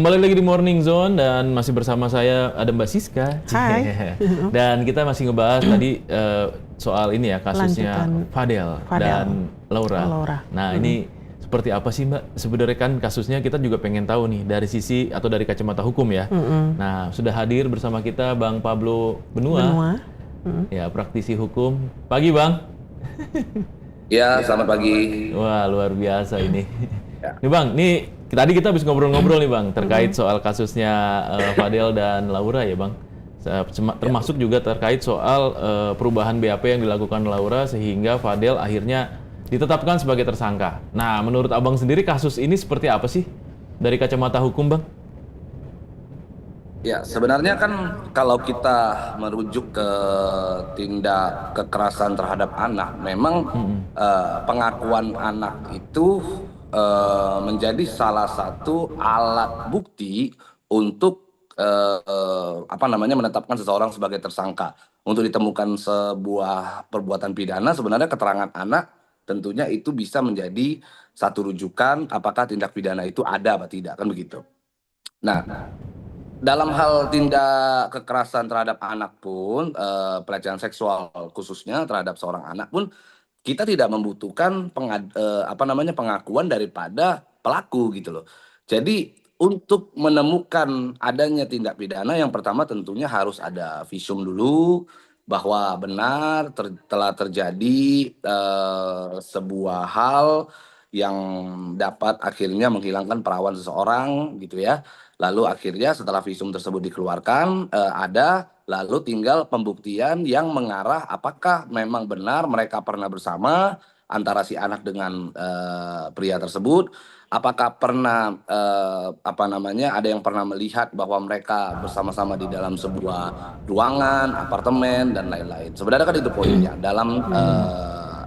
Kembali lagi di Morning Zone dan masih bersama saya ada Mbak Siska. Hai. Dan kita masih ngebahas tadi soal ini ya kasusnya Lanjutan Fadel dan Laura. Laura. Nah, ini seperti apa sih Mbak? Sebenarnya kan kasusnya kita juga pengen tahu nih dari sisi atau dari kacamata hukum ya. Nah, sudah hadir bersama kita Bang Pablo Benua. Ya, praktisi hukum. Pagi, Bang. Ya, selamat pagi. Wah, luar biasa ini. Ya. Nih Bang, nih tadi kita habis ngobrol-ngobrol nih Bang terkait soal kasusnya Fadel dan Laura ya Bang. Termasuk juga terkait soal perubahan BAP yang dilakukan Laura sehingga Fadel akhirnya ditetapkan sebagai tersangka. Nah, menurut Abang sendiri kasus ini seperti apa sih dari kacamata hukum Bang? Ya, sebenarnya kan kalau kita merujuk ke tindak kekerasan terhadap anak, memang pengakuan anak itu menjadi salah satu alat bukti untuk menetapkan seseorang sebagai tersangka. Untuk ditemukan sebuah perbuatan pidana, sebenarnya keterangan anak tentunya itu bisa menjadi satu rujukan apakah tindak pidana itu ada atau tidak, kan begitu. Nah, dalam hal tindak kekerasan terhadap anak pun, pelecehan seksual khususnya terhadap seorang anak pun, kita tidak membutuhkan pengakuan daripada pelaku gitu loh. Jadi untuk menemukan adanya tindak pidana yang pertama tentunya harus ada visum dulu bahwa benar telah terjadi sebuah hal yang dapat akhirnya menghilangkan perawan seseorang gitu ya. Lalu akhirnya setelah visum tersebut dikeluarkan lalu tinggal pembuktian yang mengarah apakah memang benar mereka pernah bersama antara si anak dengan pria tersebut, apakah pernah ada yang pernah melihat bahwa mereka bersama-sama di dalam sebuah ruangan, apartemen dan lain-lain. Sebenarnya kan itu poinnya dalam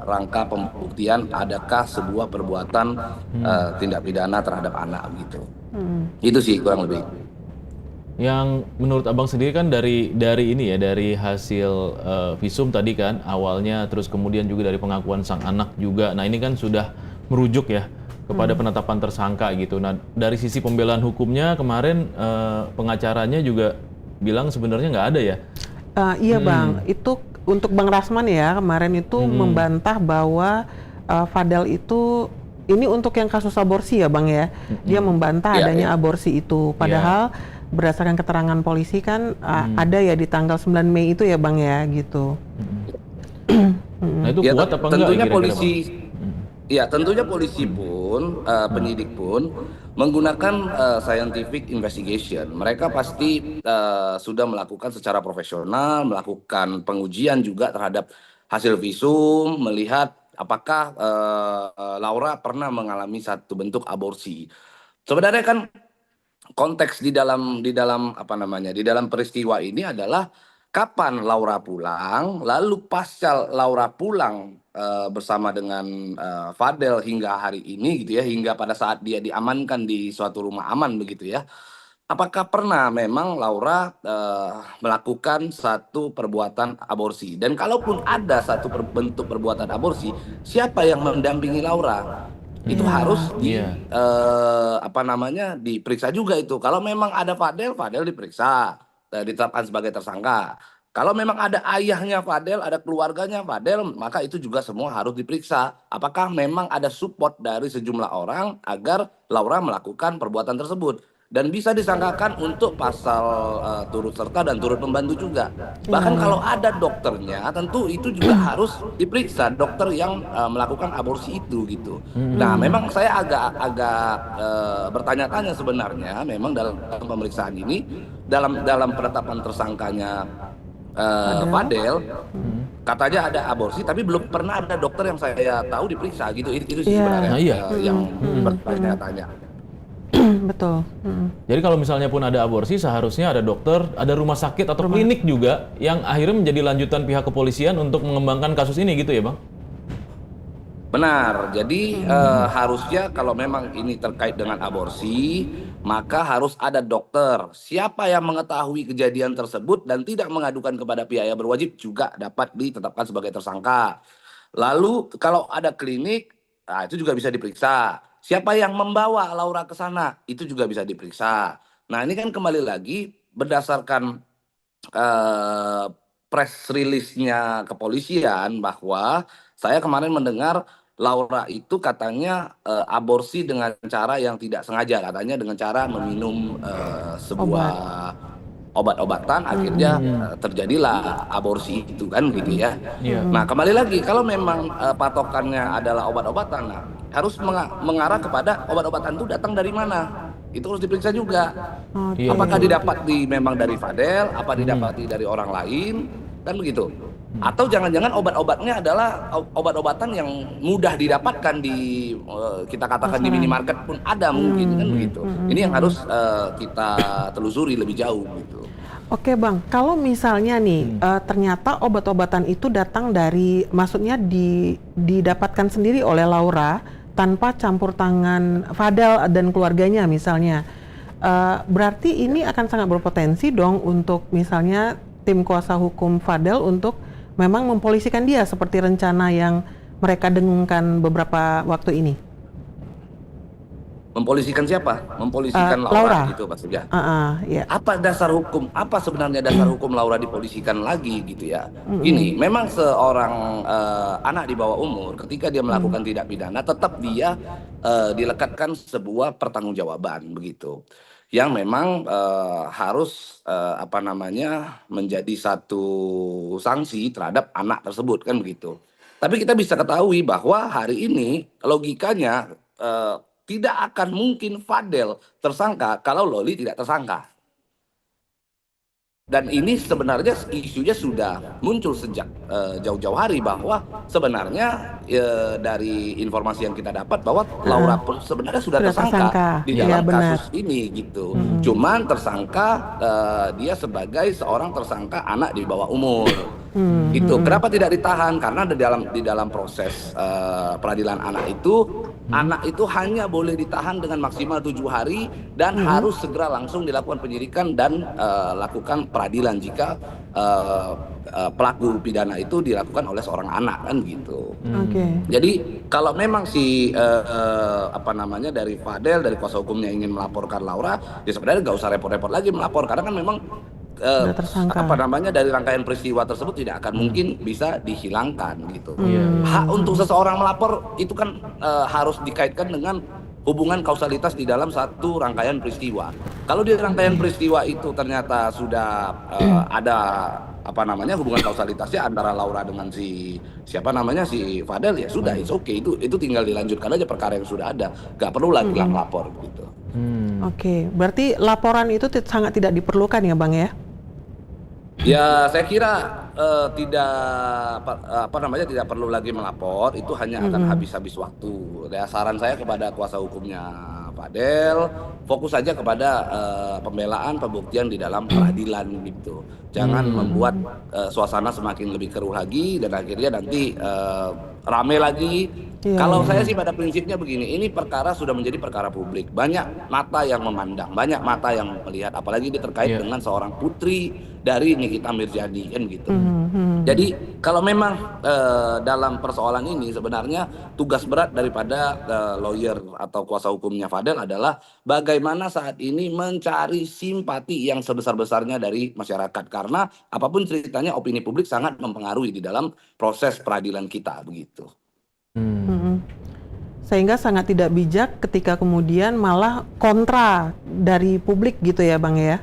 rangka pembuktian adakah sebuah perbuatan tindak pidana terhadap anak gitu. Itu sih kurang lebih. Yang menurut Abang sendiri kan dari ini ya, dari hasil visum tadi kan awalnya, terus kemudian juga dari pengakuan sang anak juga. Nah, ini kan sudah merujuk ya kepada penetapan tersangka gitu. Nah, dari sisi pembelaan hukumnya kemarin pengacaranya juga bilang sebenarnya nggak ada ya. Iya Bang, itu untuk Bang Rasman ya kemarin itu membantah bahwa Fadel itu ini untuk yang kasus aborsi ya Bang ya. Dia membantah adanya aborsi itu. Padahal berdasarkan keterangan polisi kan ada ya di tanggal 9 Mei itu ya Bang ya gitu. Nah, itu kuat apa enggak tentunya kira-kira, polisi Bang? Ya, tentunya polisi pun, penyidik pun menggunakan scientific investigation. Mereka pasti sudah melakukan secara profesional, melakukan pengujian juga terhadap hasil visum, melihat apakah Laura pernah mengalami satu bentuk aborsi. Sebenarnya kan konteks di dalam di dalam peristiwa ini adalah kapan Laura pulang, lalu pasca Laura pulang bersama dengan Fadel hingga hari ini gitu ya, hingga pada saat dia diamankan di suatu rumah aman begitu ya. Apakah pernah memang Laura melakukan satu perbuatan aborsi? Dan kalaupun ada satu bentuk perbuatan aborsi, siapa yang mendampingi Laura? Itu harus diperiksa juga itu. Kalau memang ada Fadel diperiksa, ditetapkan sebagai tersangka. Kalau memang ada ayahnya Fadel, ada keluarganya Fadel, maka itu juga semua harus diperiksa. Apakah memang ada support dari sejumlah orang agar Laura melakukan perbuatan tersebut. Dan bisa disangkakan untuk pasal turut serta dan turut membantu juga. Bahkan kalau ada dokternya, tentu itu juga harus diperiksa dokter yang melakukan aborsi itu gitu. Nah, memang saya agak bertanya-tanya sebenarnya, memang dalam pemeriksaan ini, dalam penetapan tersangkanya Fadel, katanya ada aborsi, tapi belum pernah ada dokter yang saya tahu diperiksa gitu. Itu sih sebenarnya yang bertanya-tanya. Betul. Jadi kalau misalnya pun ada aborsi, seharusnya ada dokter, ada rumah sakit atau klinik juga yang akhirnya menjadi lanjutan pihak kepolisian untuk mengembangkan kasus ini gitu ya Bang? Benar, jadi harusnya kalau memang ini terkait dengan aborsi, maka harus ada dokter. Siapa yang mengetahui kejadian tersebut dan tidak mengadukan kepada pihak yang berwajib juga dapat ditetapkan sebagai tersangka. Lalu kalau ada klinik, nah itu juga bisa diperiksa. siapa yang membawa Laura ke sana, itu juga bisa diperiksa. Nah, ini kan kembali lagi berdasarkan eh, press release-nya kepolisian bahwa saya kemarin mendengar Laura itu katanya aborsi dengan cara yang tidak sengaja, katanya dengan cara meminum sebuah Obat. obat-obatan, akhirnya terjadilah aborsi itu kan gitu ya. Iya. Nah, kembali lagi kalau memang patokannya adalah obat-obatan, nah, harus mengarah kepada obat-obatan itu datang dari mana. Itu harus diperiksa juga. Oke. Iya, Apakah betul. didapat memang dari Fadel, apa didapati dari orang lain, kan begitu. Atau jangan-jangan obat-obatnya adalah obat-obatan yang mudah didapatkan di kita katakan di minimarket pun ada mungkin kan begitu. Ini yang harus kita telusuri lebih jauh gitu. Oke Bang, kalau misalnya nih ternyata obat-obatan itu datang dari, maksudnya didapatkan sendiri oleh Laura tanpa campur tangan Fadel dan keluarganya misalnya, berarti ini akan sangat berpotensi dong untuk misalnya tim kuasa hukum Fadel untuk memang mempolisikan dia seperti rencana yang mereka dengungkan beberapa waktu ini. Mempolisikan siapa? Mempolisikan Laura. Laura gitu maksudnya. Ya. Apa dasar hukum? Apa sebenarnya dasar hukum Laura dipolisikan lagi gitu ya? Gini, memang seorang anak di bawah umur ketika dia melakukan tindak pidana tetap dia dilekatkan sebuah pertanggungjawaban begitu. Yang memang harus apa namanya menjadi satu sanksi terhadap anak tersebut kan begitu. Tapi kita bisa ketahui bahwa hari ini logikanya tidak akan mungkin Fadel tersangka kalau Loli tidak tersangka. Dan ini sebenarnya isunya sudah muncul sejak jauh-jauh hari bahwa sebenarnya dari informasi yang kita dapat bahwa Laura pun sebenarnya sudah tersangka di dalam kasus ini gitu. Cuman tersangka dia sebagai seorang tersangka anak di bawah umur. Gitu. Kenapa tidak ditahan? Karena di dalam proses peradilan anak itu hanya boleh ditahan dengan maksimal 7 hari dan harus segera langsung dilakukan penyidikan dan lakukan peradilan jika pelaku pidana itu dilakukan oleh seorang anak kan gitu. Jadi kalau memang si apa namanya dari Fadel, dari kuasa hukumnya ingin melaporkan Laura, ya sebenarnya nggak usah repot-repot lagi melapor karena kan memang apa namanya dari rangkaian peristiwa tersebut tidak akan mungkin bisa dihilangkan gitu. Hak untuk seseorang melapor itu kan harus dikaitkan dengan hubungan kausalitas di dalam satu rangkaian peristiwa. Kalau di rangkaian peristiwa itu ternyata sudah ada apa namanya hubungan kausalitasnya antara Laura dengan si siapa namanya si Fadel, ya sudah, it's okay, itu tinggal dilanjutkan aja perkara yang sudah ada, nggak perlu lagi lapor gitu. Oke, berarti laporan itu sangat tidak diperlukan ya Bang ya? Ya saya kira tidak apa namanya tidak perlu lagi melapor, itu hanya akan habis-habis waktu. Ya, saran saya kepada kuasa hukumnya Fadel, fokus saja kepada pembelaan pembuktian di dalam peradilan gitu. Jangan membuat suasana semakin lebih keruh lagi dan akhirnya nanti rame lagi. Kalau saya sih pada prinsipnya begini, ini perkara sudah menjadi perkara publik. Banyak mata yang memandang, banyak mata yang melihat, apalagi ini terkait dengan seorang putri dari Nikita Mirzani kan gitu. Jadi kalau memang dalam persoalan ini sebenarnya tugas berat daripada lawyer atau kuasa hukumnya Fadel adalah bagaimana saat ini mencari simpati yang sebesar-besarnya dari masyarakat. Karena apapun ceritanya opini publik sangat mempengaruhi di dalam proses peradilan kita begitu. Sehingga sangat tidak bijak ketika kemudian malah kontra dari publik gitu ya Bang ya?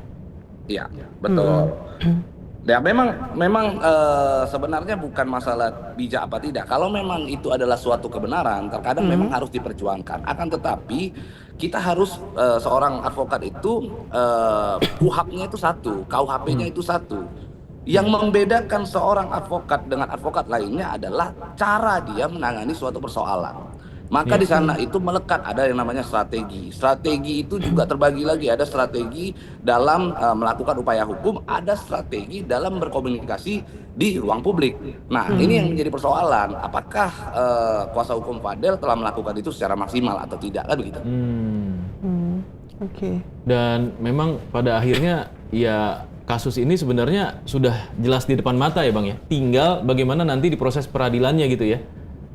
Iya, betul. Ya memang sebenarnya bukan masalah bijak apa tidak. Kalau memang itu adalah suatu kebenaran, terkadang memang harus diperjuangkan. Akan tetapi kita harus seorang advokat itu KUHP-nya itu satu, KUHP-nya itu satu. Yang membedakan seorang advokat dengan advokat lainnya adalah cara dia menangani suatu persoalan. Maka di sana itu melekat ada yang namanya strategi. Strategi itu juga terbagi lagi, ada strategi dalam melakukan upaya hukum, ada strategi dalam berkomunikasi di ruang publik. Nah, ini yang menjadi persoalan. Apakah kuasa hukum Fadel telah melakukan itu secara maksimal atau tidak kan begitu? Oke. Dan memang pada akhirnya ya kasus ini sebenarnya sudah jelas di depan mata ya Bang ya. Tinggal bagaimana nanti di proses peradilannya gitu ya.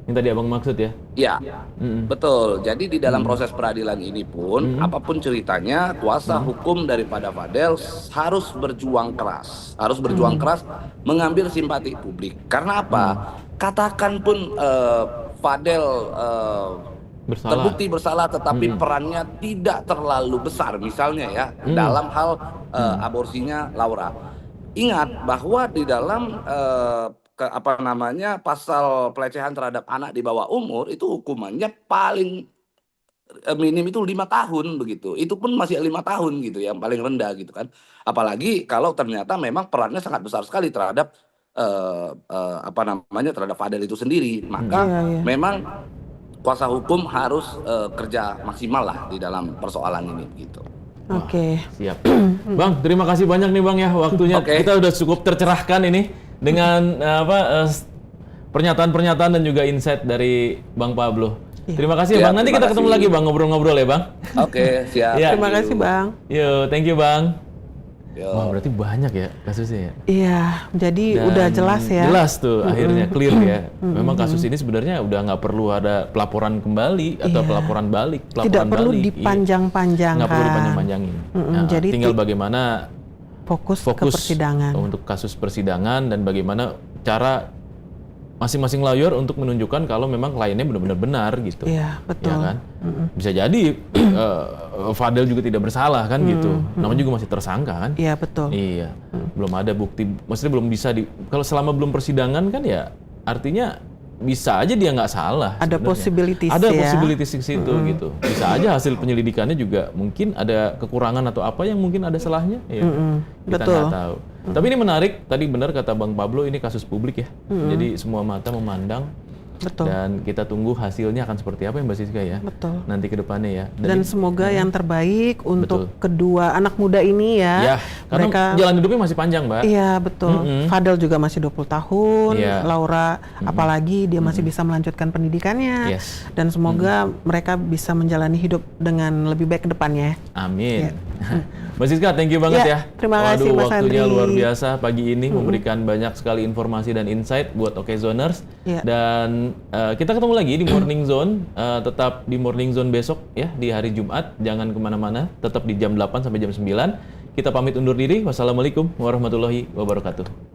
Yang tadi abang maksud ya? Ya, Mm-mm. betul. Jadi di dalam proses peradilan ini pun, apapun ceritanya, kuasa hukum daripada Fadel harus berjuang keras mengambil simpati publik. Karena apa? Katakan pun Fadel Bersalah. terbukti bersalah, tetapi perannya tidak terlalu besar, misalnya ya, dalam hal aborsinya Laura. Ingat bahwa di dalam pasal pelecehan terhadap anak di bawah umur itu hukumannya paling minim itu 5 tahun begitu. Itu pun masih 5 tahun gitu, yang paling rendah gitu kan. Apalagi kalau ternyata memang perannya sangat besar sekali terhadap terhadap Fadel itu sendiri. Maka Iya, iya. memang kuasa hukum harus kerja maksimal lah di dalam persoalan ini gitu. Oke. Siap. Bang, terima kasih banyak nih Bang ya waktunya. Oke. Kita udah cukup tercerahkan ini dengan pernyataan-pernyataan dan juga insight dari Bang Pablo. Terima kasih Ya, Bang. Nanti terima kita ketemu kasih. lagi Bang ngobrol-ngobrol ya Bang. Oke, siap. Iya. Terima kasih, Bang. Yo, thank you Bang. Yo. Wah, berarti banyak ya kasusnya ya. Iya, jadi Dan udah jelas ya. Jelas tuh akhirnya clear ya. Memang kasus ini sebenarnya udah nggak perlu ada pelaporan kembali atau Iya. pelaporan balik. Tidak perlu balik. Iya. dipanjang-panjangkan. Nggak perlu dipanjang-panjangin. Nah, jadi tinggal bagaimana fokus ke fokus persidangan. untuk kasus persidangan dan bagaimana cara masing-masing lawyer untuk menunjukkan kalau memang kliennya benar-benar benar gitu. Iya, betul. Ya kan? Bisa jadi Fadel juga tidak bersalah kan gitu. Namanya juga masih tersangka kan? Iya, betul. Iya. Belum ada bukti, maksudnya belum bisa kalau selama belum persidangan kan ya artinya bisa aja dia nggak salah. Ada sebenarnya. possibilities Ada ya. possibilities di situ gitu. Bisa aja hasil penyelidikannya juga mungkin ada kekurangan atau apa yang mungkin ada salahnya. Ya. Kita betul. nggak tahu. Tapi ini menarik. Tadi benar kata Bang Pablo ini kasus publik ya. Jadi semua mata memandang. Betul. Dan kita tunggu hasilnya akan seperti apa ya Mbak Siska ya. Betul. Nanti ke depannya ya. Dan semoga yang terbaik untuk kedua anak muda ini ya. Ya, karena Mereka jalan hidupnya masih panjang Mbak. Iya, betul. Fadel juga masih 20 tahun, Iya. Laura apalagi dia masih bisa melanjutkan pendidikannya. Yes. Dan semoga mereka bisa menjalani hidup dengan lebih baik ke depannya. Amin. Mbak Siska, thank you banget ya. Terima kasih, Mas waktunya Andri. luar biasa pagi ini memberikan banyak sekali informasi dan insight buat Okezoners. Iya. Dan kita ketemu lagi di Morning Zone. Tetap di Morning Zone besok ya di hari Jumat. Jangan kemana-mana. Tetap di jam 8 sampai jam 9. Kita pamit undur diri. Wassalamualaikum warahmatullahi wabarakatuh.